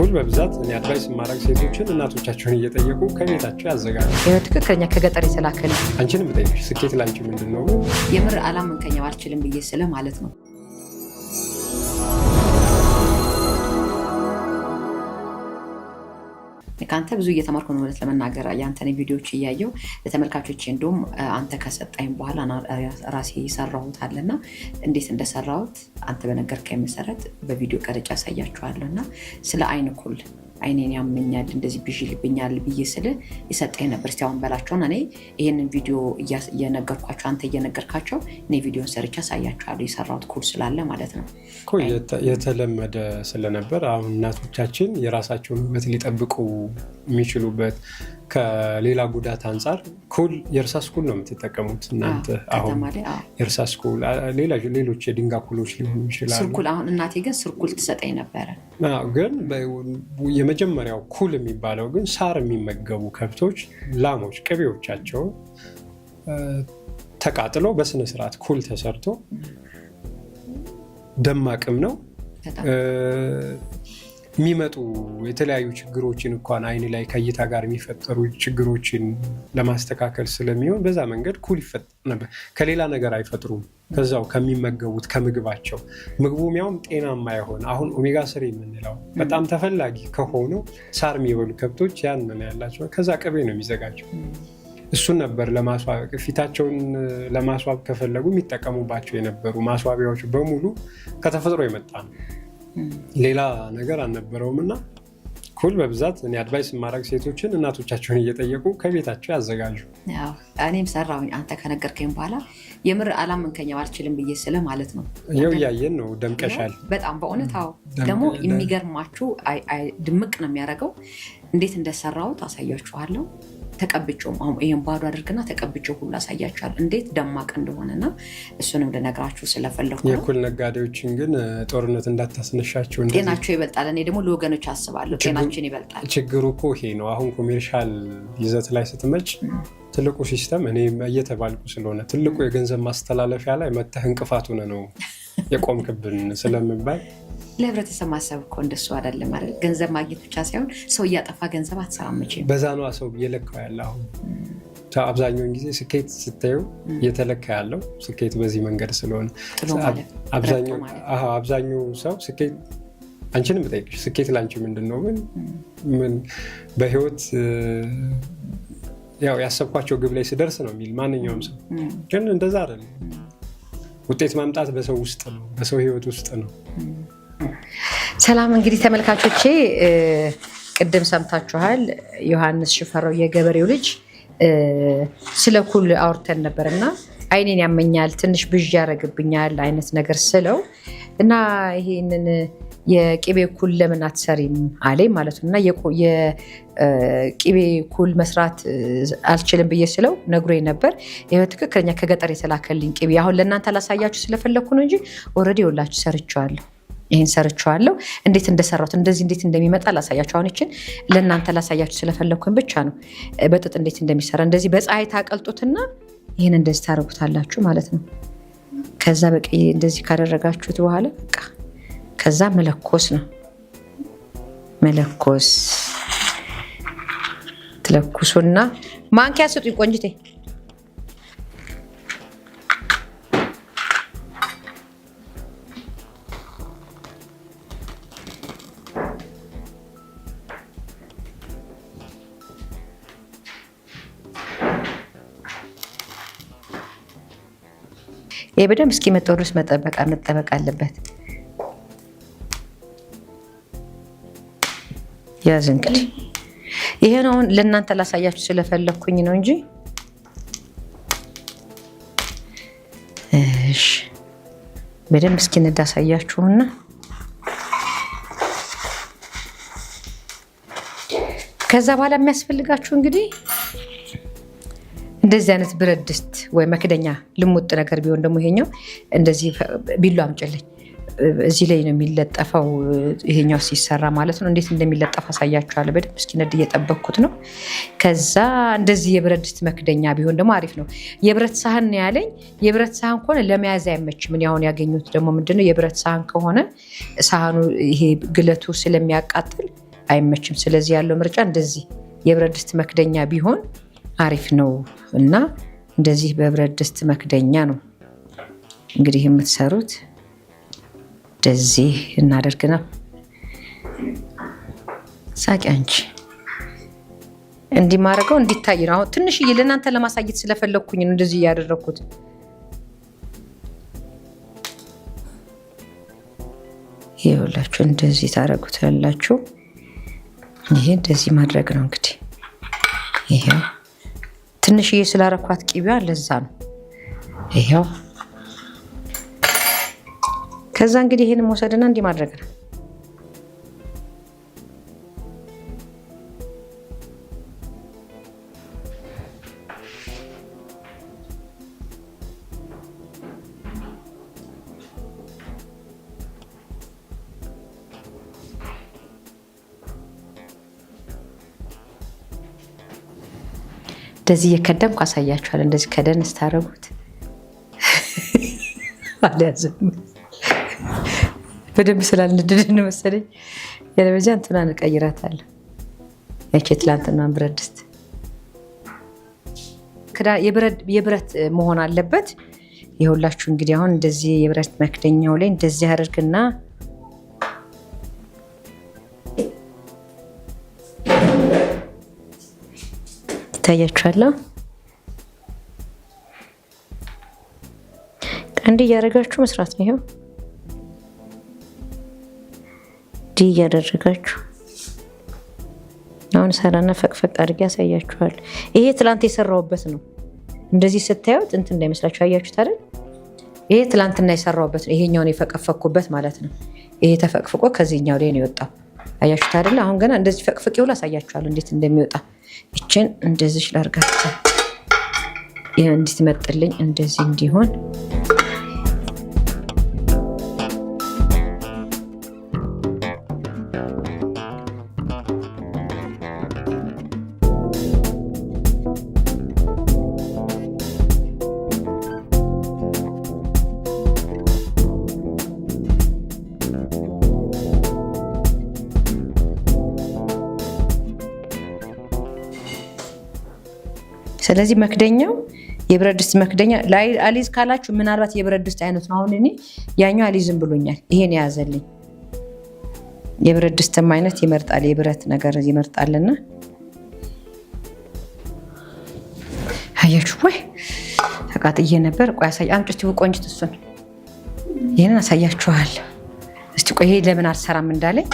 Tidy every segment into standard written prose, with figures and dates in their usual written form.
ኩል በብዛት እኔ አድቫይስ ማድረግ ሴቶችን እናቶቻቸውን እየጠየቁ ከቤታቸው ያዘጋጁ። ትክክለኛ ከገጠር የተላከል አንቺንም ብጠይቅሽ ስኬት ላንቺ ምንድን ነው? የምር አላመንከኝም አልችልም ብዬ ስለ ማለት ነው። ከአንተ ብዙ እየተማርኩ ነው ማለት ለመናገር ያንተን ቪዲዮዎች እያየው ለተመልካቾች እንደውም አንተ ከሰጣኝ በኋላ ራሴ ሰራሁት አለና እንዴት እንደሰራሁት አንተ በነገርከኝ መሰረት በቪዲዮ ቀርጬ አሳያችኋለሁና ስለ አይን ኩል አይኔን ያመኛል እንደዚህ ብዥልብኛል ብዬ ስለ ይሰጣኝ ነበር። እስቲ በላቸውና እኔ ይሄንን ቪዲዮ እየነገርኳቸው አንተ እየነገርካቸው እኔ ቪዲዮን ሰርቻ አሳያችኋለሁ የሰራሁት ኩል ስላለ ማለት ነው። የተለመደ ስለነበር አሁን እናቶቻችን የራሳቸውን ውበት ሊጠብቁ የሚችሉበት ከሌላ ጉዳት አንጻር ኩል የእርሳስ ኩል ነው የምትጠቀሙት እናንተ። አሁን የእርሳስ ኩል ሌሎች የድንጋይ ኩሎች ሊሆኑ ይችላሉ። ስርኩል አሁን እናቴ ግን ስርኩል ትሰጠኝ ነበረ። ግን የመጀመሪያው ኩል የሚባለው ግን ሳር የሚመገቡ ከብቶች ላሞች ቅቤዎቻቸው ተቃጥለው በስነ ስርዓት ኩል ተሰርቶ ደማቅም ነው የሚመጡ የተለያዩ ችግሮችን እንኳን አይን ላይ ከእይታ ጋር የሚፈጠሩ ችግሮችን ለማስተካከል ስለሚሆን በዛ መንገድ ኩል ይፈጠር ነበር። ከሌላ ነገር አይፈጥሩም። ከዛው ከሚመገቡት ከምግባቸው ምግቡ ሚያውም ጤናማ የሆነ አሁን ኦሜጋ 3 የምንለው በጣም ተፈላጊ ከሆነው ሳር የሚበሉ ከብቶች ያን ነው ያላቸው። ከዛ ቅቤ ነው የሚዘጋጀው። እሱን ነበር ለማስዋብ ፊታቸውን ለማስዋብ ከፈለጉ የሚጠቀሙባቸው የነበሩ ማስዋቢያዎች በሙሉ ከተፈጥሮ የመጣ ነው። ሌላ ነገር አልነበረውም። እና ኩል በብዛት እኔ አድቫይስ ማድረግ ሴቶችን እናቶቻቸውን እየጠየቁ ከቤታቸው ያዘጋጁ። እኔም ሰራሁኝ አንተ ከነገርከኝ በኋላ የምር አላመንከኝም አልችልም ብዬ ስለ ማለት ነው። ይኸው እያየን ነው። ደምቀሻል በጣም በእውነት። ደግሞ የሚገርማችሁ ድምቅ ነው የሚያደርገው። እንዴት እንደሰራሁት አሳያችኋለሁ። ተቀብጬው አሁን ይሄን ባዶ አድርግና ተቀብጬው ሁሉ አሳያችኋለሁ እንዴት ደማቅ እንደሆነና እሱንም ልነግራችሁ ስለፈለኩ ነው። የኩል ነጋዴዎችን ግን ጦርነት እንዳታስነሻቸው። ጤናቸው ይበልጣል። እኔ ደግሞ ለወገኖች አስባለሁ። ጤናችን ይበልጣል። ችግሩ እኮ ይሄ ነው። አሁን ኮሜርሻል ይዘት ላይ ስትመጭ ትልቁ ሲስተም እኔ እየተባልኩ ስለሆነ ትልቁ የገንዘብ ማስተላለፊያ ላይ መተህ እንቅፋት ሆነ ነው የቆምክብን ስለምባል ለህብረተሰብ ማሰብ እኮ እንደሱ አይደለም ማለት ገንዘብ ማግኘት ብቻ ሳይሆን ሰው እያጠፋ ገንዘብ አትሰራም መቼም። በዛ ነው ሰው እየለካው ያለ። አሁን አብዛኛውን ጊዜ ስኬት ስታዩ እየተለካ ያለው ስኬት በዚህ መንገድ ስለሆነ አብዛኛው ሰው ስኬት አንቺንም ብጠይቅሽ ስኬት ላንቺ ምንድን ነው? ምን በህይወት ያው ያሰብኳቸው ግብ ላይ ስደርስ ነው የሚል ማንኛውም ሰው። ግን እንደዛ አይደለም። ውጤት ማምጣት በሰው ውስጥ ነው፣ በሰው ህይወት ውስጥ ነው። ሰላም እንግዲህ ተመልካቾቼ ቅድም ሰምታችኋል። ዮሐንስ ሽፈራው የገበሬው ልጅ ስለ ኩል አውርተን ነበርና አይኔን ያመኛል ትንሽ ብዥ ያደርግብኛል አይነት ነገር ስለው እና ይሄንን የቅቤ ኩል ለምን አትሰሪም አለኝ ማለት ነው። እና የቅቤ ኩል መስራት አልችልም ብዬ ስለው ነግሮኝ ነበር። ይሄ ትክክለኛ ከገጠር የተላከልኝ ቅቤ አሁን ለእናንተ ላሳያችሁ ስለፈለኩ ነው እንጂ ኦልሬዲ ወላችሁ ሰርቻለሁ። ይሄን ሰርቻለሁ። እንዴት እንደሰራሁት እንደዚህ እንዴት እንደሚመጣ ላሳያችሁ። አሁን እቺን ለእናንተ ላሳያችሁ ስለፈለኩኝ ብቻ ነው። በጥጥ እንዴት እንደሚሰራ እንደዚህ በፀሐይ ታቀልጡትና ይሄን እንደዚህ ታረጉታላችሁ ማለት ነው። ከዛ በቀይ እንደዚህ ካደረጋችሁት በኋላ በቃ ከዛ መለኮስ ነው። መለኮስ ትለኩሱና ማንኪያ ስጡኝ ቆንጅቴ። ይሄ በደንብ እስኪመጣው ድረስ መጠበቅ አለበት። ያዝ እንግዲህ ይሄን አሁን ለእናንተ ላሳያችሁ ስለፈለኩኝ ነው እንጂ እሺ በደንብ እስኪነዳ አሳያችሁና ከዛ በኋላ የሚያስፈልጋችሁ እንግዲህ እንደዚህ አይነት ብረት ድስት ወይ መክደኛ ልሙጥ ነገር ቢሆን ደግሞ ይሄኛው እንደዚህ ቢሉ አምጪልኝ። እዚህ ላይ ነው የሚለጠፈው ይሄኛው ሲሰራ ማለት ነው። እንዴት እንደሚለጠፍ አሳያችኋለሁ። በደንብ እስኪነድ እየጠበቅኩት ነው። ከዛ እንደዚህ የብረት ድስት መክደኛ ቢሆን ደግሞ አሪፍ ነው። የብረት ሳህን ነው ያለኝ። የብረት ሳህን ከሆነ ለመያዝ አይመችም። እኔ አሁን ያገኙት ደግሞ ምንድነው የብረት ሳህን ከሆነ ሳህኑ ይሄ ግለቱ ስለሚያቃጥል አይመችም። ስለዚህ ያለው ምርጫ እንደዚህ የብረት ድስት መክደኛ ቢሆን አሪፍ ነው እና እንደዚህ በብረት ድስት መክደኛ ነው እንግዲህ የምትሰሩት። እንደዚህ እናደርግና ሳቂ አንቺ እንዲማረገው እንዲታይ ነው። አሁን ትንሽዬ ለእናንተ ለማሳየት ስለፈለኩኝ ነው እንደዚህ ያደረኩት። ይኸውላችሁ እንደዚህ ታደርጉታላችሁ። ይሄ እንደዚህ ማድረግ ነው እንግዲህ። ይሄው ትንሽዬ ስላረኳት ቂቤዋ ለዛ ነው። ይሄው ከዛ እንግዲህ ይሄን መውሰድና እንዲህ ማድረግ ነው። እንደዚህ እየከደንኩ አሳያችኋለሁ። እንደዚህ ከደን ስታረጉት አልያዝም በደንብ ስላልነደድን መሰለኝ። ያለበጃ እንትናን እቀይራታለሁ። ያቺ ትላንትና ብረት ድስት የብረት መሆን አለበት። ይኸውላችሁ እንግዲህ አሁን እንደዚህ የብረት መክደኛው ላይ እንደዚህ አድርግና ይታያችኋል። አንድ እያደረጋችሁ መስራት ነው። ይሄው ዲ እያደረጋችሁ አሁን ሰራና ፈቅፈቅ አድርጌ ያሳያችኋል። ይሄ ትላንት የሰራውበት ነው። እንደዚህ ስታዩት እንትን እንዳይመስላችሁ አያችሁት አይደል? ይሄ ትላንትና የሰራውበት ነው። ይሄኛውን የፈቀፈኩበት ማለት ነው። ይሄ ተፈቅፍቆ ከዚህኛው ላይ ነው የወጣው። አያችሁት አይደል? አሁን ገና እንደዚህ ፈቅፍቄው ላሳያችኋለሁ እንዴት እንደሚወጣ። እችን እንደዚህ ላርጋችሁ ይሄ እንድትመጥልኝ እንደዚህ እንዲሆን ስለዚህ መክደኛው የብረት ድስት መክደኛ ላይ አሊዝ ካላችሁ ምናልባት የብረት ድስት አይነት ነው። አሁን እኔ ያኛው አሊዝም ብሎኛል። ይሄን ያዘልኝ የብረት ድስትም አይነት ይመርጣል፣ የብረት ነገር ይመርጣልና አያችሁ ወይ ተቃጥዬ ነበር። ቆይ አሳይ አምጪ እስቲ ቆንጅት እሱን ይሄንን አሳያችኋል። እስቲ ቆይ ይሄ ለምን አልሰራም እንዳለኝ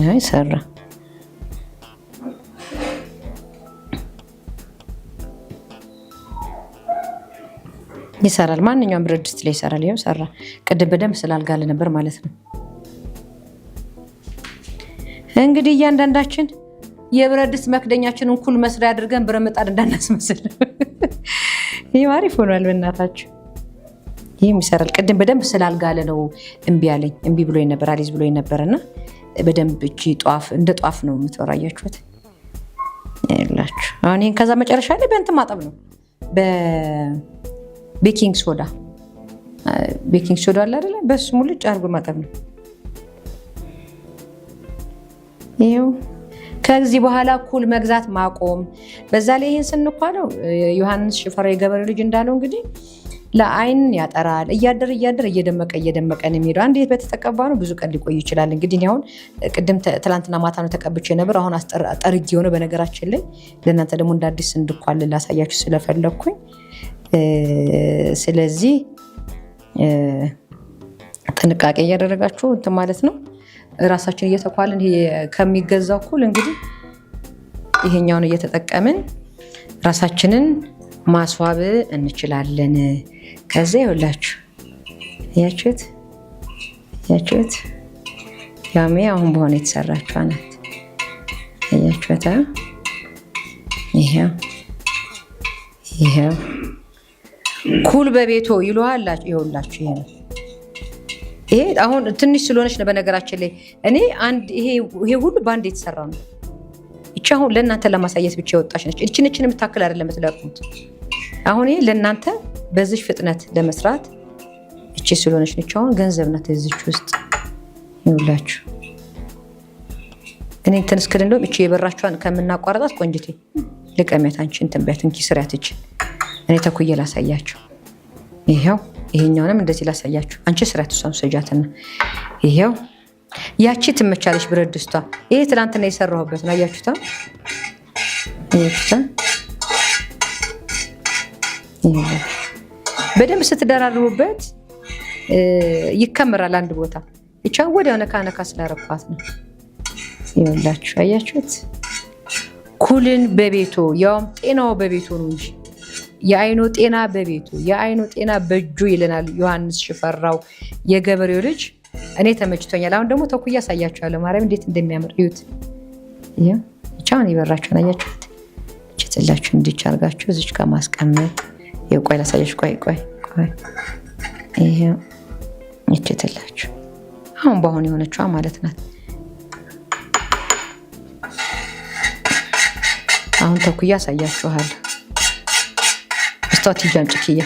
አይ ሰራ ይሰራል። ማንኛውም ብረት ድስት ላይ ይሰራል። ይሄው ሰራ። ቅድም በደንብ ስላልጋለ ነበር ማለት ነው። እንግዲህ እያንዳንዳችን የብረት ድስት መክደኛችንን እኩል መስሪያ አድርገን ብረት ምጣድ እንዳናስመስል። ይሄ አሪፍ ሆኗል። በእናታችሁ ይሄም ይሰራል። ቅድም በደንብ ስላልጋለ ነው እምቢ አለኝ። እምቢ ብሎኝ ነበር፣ አሊዝ ብሎኝ ነበርና በደንብ እቺ ጧፍ እንደ ጧፍ ነው የምትወራያችሁት ያላችሁ። አሁን ይሄን ከዛ መጨረሻ ላይ በእንትን ማጠብ ነው፣ በቤኪንግ ሶዳ። ቤኪንግ ሶዳ አለ አይደለ? በሱ ሙልጭ አድርጎ ማጠብ ነው። ይሄው ከዚህ በኋላ ኩል መግዛት ማቆም። በዛ ላይ ይሄን ስንኳለው ዮሐንስ ሽፈራው የገበሬው ልጅ እንዳለው እንግዲህ ለአይን ያጠራል። እያደር እየደመቀ ነው የሚሄደው። አንድ በተጠቀባ ነው ብዙ ቀን ሊቆይ ይችላል። እንግዲህ አሁን ቅድም ትላንትና ማታ ነው ተቀብቼ ነበር። አሁን ጠርጌ ሆነ። በነገራችን ላይ ለእናንተ ደግሞ እንደ አዲስ እንድኳል ላሳያችሁ ስለፈለግኩኝ፣ ስለዚህ ጥንቃቄ እያደረጋችሁ እንትን ማለት ነው። ራሳችን እየተኳልን ከሚገዛው ኩል እንግዲህ ይሄኛውን እየተጠቀምን ራሳችንን ማስዋብ እንችላለን። ከዛ ይኸውላችሁ ያችሁት ያሜ አሁን በሆነ የተሰራችው ናት። ያችሁት ይሄው ኩል በቤቶ ይሏላችሁ። ይኸውላችሁ ይሄ አሁን ትንሽ ስለሆነች ነው። በነገራችን ላይ እኔ ይሄ ሁሉ በአንድ የተሰራ ነው። እቺ አሁን ለእናንተ ለማሳየት ብቻ የወጣች ነች። እችን የምታክል አይደለም የምትለቅሙት። አሁን ይሄ ለእናንተ በዚህ ፍጥነት ለመስራት እቺ ስለሆነች ነች። አሁን ገንዘብ ናት እዚች ውስጥ ይውላችሁ። እኔ እንትን እስክል እንደውም እቺ የበራቿን ከምናቋረጣት ቆንጅቴ ልቀሚያት አንቺ እንትን ቢያት እንኪ ስሪያት እቺ እኔ ተኩዬ ላሳያችሁ። ይሄው ይሄኛውንም እንደዚህ ላሳያችሁ። አንቺ ስሪያት እሷን ሰጃትና ይሄው ያቺ ትመቻለች ብረት ድስቷ። ይሄ ትናንትና የሰራሁበት ነው። አያችሁታ በደንብ ስትደራርቡበት ይከምራል አንድ ቦታ። እቻን ወዲያው ነካ ነካ ስላረኳት ነው። ይኸውላችሁ አያችሁት? ኩልን በቤቱ ያውም ጤናው በቤቱ ነው እንጂ የአይኑ ጤና በቤቱ የአይኑ ጤና በእጁ ይለናል ዮሐንስ ሽፈራው የገበሬው ልጅ። እኔ ተመችቶኛል። አሁን ደግሞ ተኩያ ያሳያችኋለሁ። ማርያም እንዴት እንደሚያምር እዩት። ይሄ እቻን ይበራችኋል። አያችሁት? እችትላችሁ እንዲች አድርጋችሁ እዚች ጋር ማስቀመጥ። ቆይ ላሳያችሁ። ቆይ ይሄ እችትላችሁ አሁን በአሁን የሆነችዋ ማለት ናት። አሁን ተኩያ ያሳያችኋል። መስታወት ይጃን ጭክያ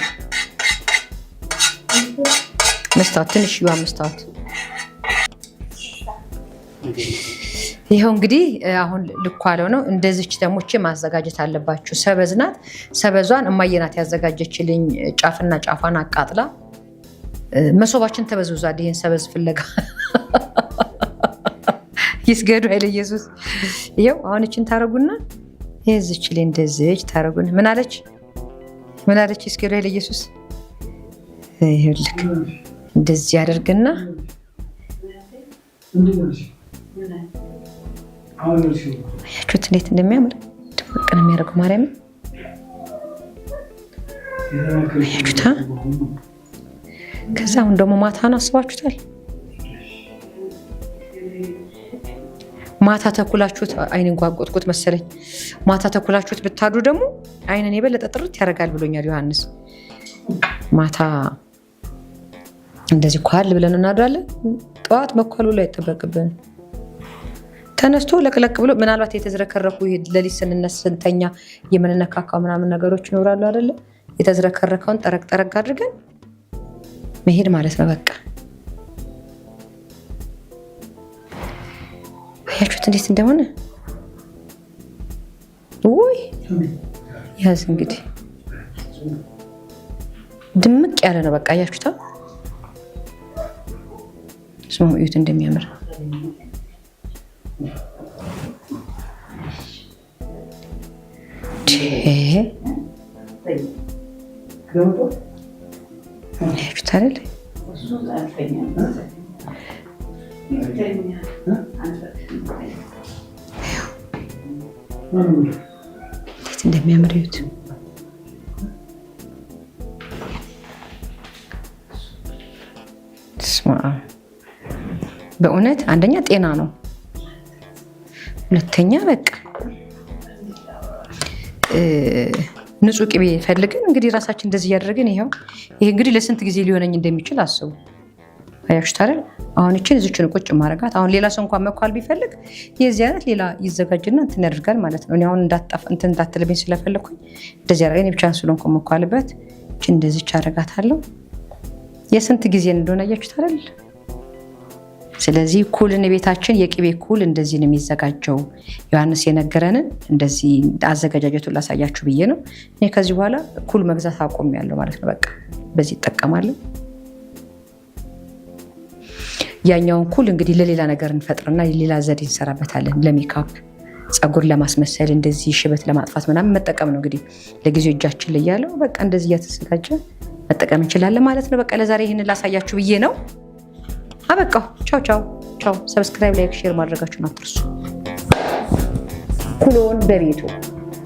መስታወት ትንሽ ይዋ መስታወት። ይሄው እንግዲህ አሁን ልኳለው ነው። እንደዚች ደሞቼ ማዘጋጀት አለባችሁ። ሰበዝ ናት። ሰበዟን እማየናት ያዘጋጀችልኝ ጫፍና ጫፏን አቃጥላ መሶባችን ተበዝብዟል። ይሄን ሰበዝ ፍለጋ ይስገዱ ኃይለ ኢየሱስ። ይሄው አሁን እቺን ታረጉና እዚች ላይ እንደዚች ታረጉና ምን አለች ይስገዱ ኃይለ ኢየሱስ። ይሄልክ እንደዚህ ያደርግና አያችሁት እንዴት እንደሚያምር ድምቅ ነው የሚያደርገው። ማርያም አያችሁታ። ከዛ አሁን ደግሞ ማታ ነው አስባችሁታል። ማታ ተኩላችሁት አይንን ጓቆጥኩት መሰለኝ። ማታ ተኩላችሁት ብታድሩ ደግሞ አይንን የበለጠ ጥርት ያደርጋል ብሎኛል ዮሐንስ። ማታ እንደዚህ ኳል ብለን እናድራለን። ጠዋት መኳሉ ላይ አይጠበቅብን። ተነስቶ ለቅለቅ ብሎ ምናልባት የተዝረከረኩ ለሊት ስንተኛ የምንነካካው ምናምን ነገሮች ይኖራሉ አይደለ? የተዝረከረከውን ጠረቅ ጠረቅ አድርገን መሄድ ማለት ነው። በቃ አያችሁት እንዴት እንደሆነ። ውይ ያዝ እንግዲህ ድምቅ ያለ ነው። በቃ አያችሁታ ስሙ እዩት እንደሚያምር። አያችሁት አይደል? እንዴት እንደሚያምር እዩት። በእውነት አንደኛ ጤና ነው፣ ሁለተኛ በቃ ንጹህ ቅቤ ፈልገን እንግዲህ ራሳችን እንደዚህ እያደረግን ይሄ እንግዲህ ለስንት ጊዜ ሊሆነኝ እንደሚችል አስቡ። አያችሁት አይደል? አሁን እችን እዚችን ቁጭ ማረጋት። አሁን ሌላ ሰው እንኳን መኳል ቢፈልግ የዚህ አይነት ሌላ ይዘጋጅና እንትን ያደርጋል ማለት ነው። እኔ አሁን እንትን እንዳትልብኝ ስለፈለኩኝ እንደዚህ አደረገኝ። እኔ ብቻ ስለሆንኩ መኳልበት እችን እንደዚች አረጋታለሁ። የስንት ጊዜ እንደሆነ አያችሁት አይደል? ስለዚህ ኩልን ቤታችን የቅቤ ኩል እንደዚህ ነው የሚዘጋጀው። ዮሐንስ የነገረንን እንደዚህ አዘገጃጀቱን ላሳያችሁ ብዬ ነው። እኔ ከዚህ በኋላ ኩል መግዛት አቆሚያለሁ ማለት ነው። በቃ በዚህ እጠቀማለሁ። ያኛውን ኩል እንግዲህ ለሌላ ነገር እንፈጥርና ሌላ ዘዴ እንሰራበታለን። ለሜካፕ፣ ፀጉር ለማስመሰል፣ እንደዚህ ሽበት ለማጥፋት ምናምን መጠቀም ነው። እንግዲህ ለጊዜው እጃችን ላይ ያለው በቃ እንደዚህ እያተዘጋጀ መጠቀም እንችላለን ማለት ነው። በቃ ለዛሬ ይህንን ላሳያችሁ ብዬ ነው። አበቃው። ቻው ቻው ቻው። ሰብስክራይብ፣ ላይክ፣ ሼር ማድረጋችሁን አትርሱ። ኩሎን በቤቱ